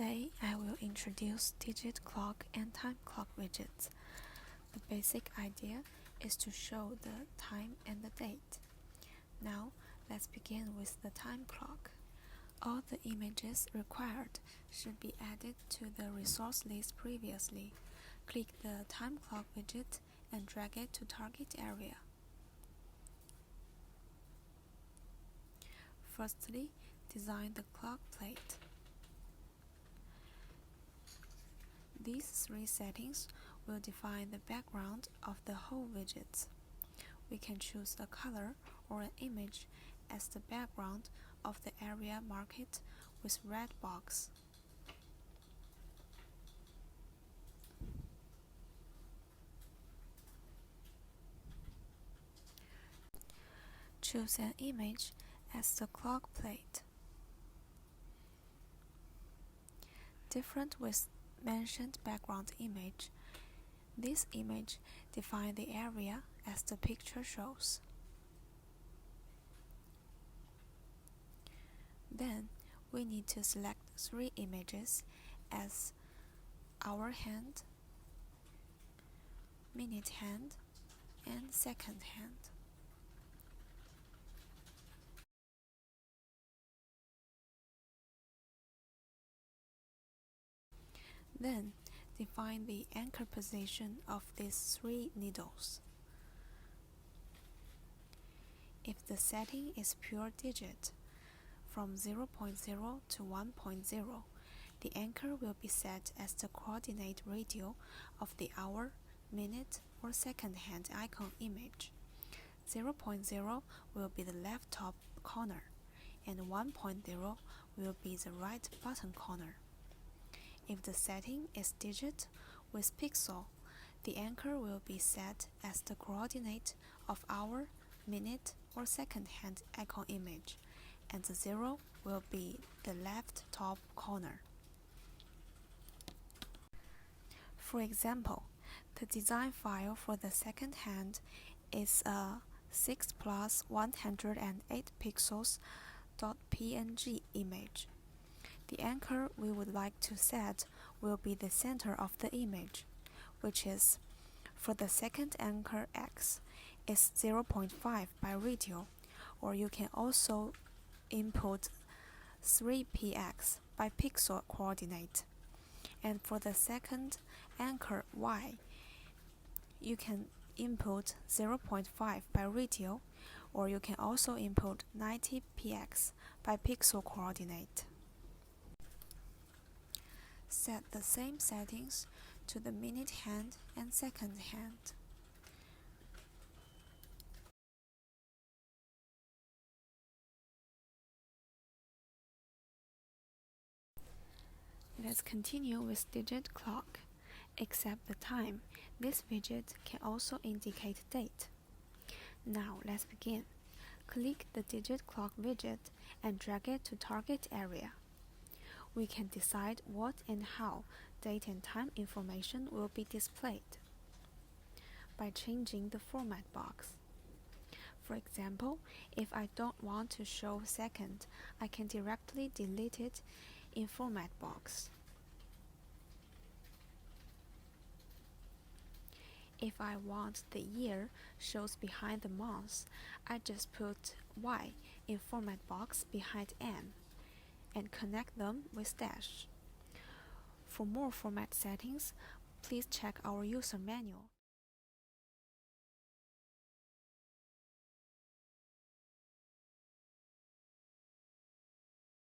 Today I will introduce digit clock and time clock widgets. The basic idea is to show the time and the date. Now let's begin with the time clock. All the images required should be added to the resource list previously. Click the time clock widget and drag it to target area. Firstly, design the clock plate. These three settings will define the background of the whole widget. We can choose a color or an image as the background of the area marked with red box. Choose an image as the clock plate. Different with mentioned background image, this image defines the area as the picture shows. Then we need to select three images as hour hand, minute hand, and second hand. Then define the anchor position of these three needles. If the setting is pure digit, from 0.0 to 1.0, the anchor will be set as the coordinate radio of the hour, minute, or second hand icon image. 0.0 will be the left top corner, and 1.0 will be the right bottom corner. If the setting is digit with pixel, the anchor will be set as the coordinate of hour, minute, or second hand icon image, and the 0 will be the left top corner. For example, the design file for the second hand is a 6+108 pixels .png image. The anchor we would like to set will be the center of the image, which is, for the second anchor X, is 0.5 by radio, or you can also input 3px by pixel coordinate. And for the second anchor Y, you can input 0.5 by radio, or you can also input 90px by pixel coordinate. Set the same settings to the minute hand and second hand. Let's continue with digit clock. Except the time, this widget can also indicate date. Now let's begin. Click the digit clock widget and drag it to target area. We can decide what and how date and time information will be displayed by changing the format box. For example, if I don't want to show second, I can directly delete it in format box. If I want the year shows behind the month, I just put Y in format box behind M and connect them with dash. For more format settings, please check our user manual.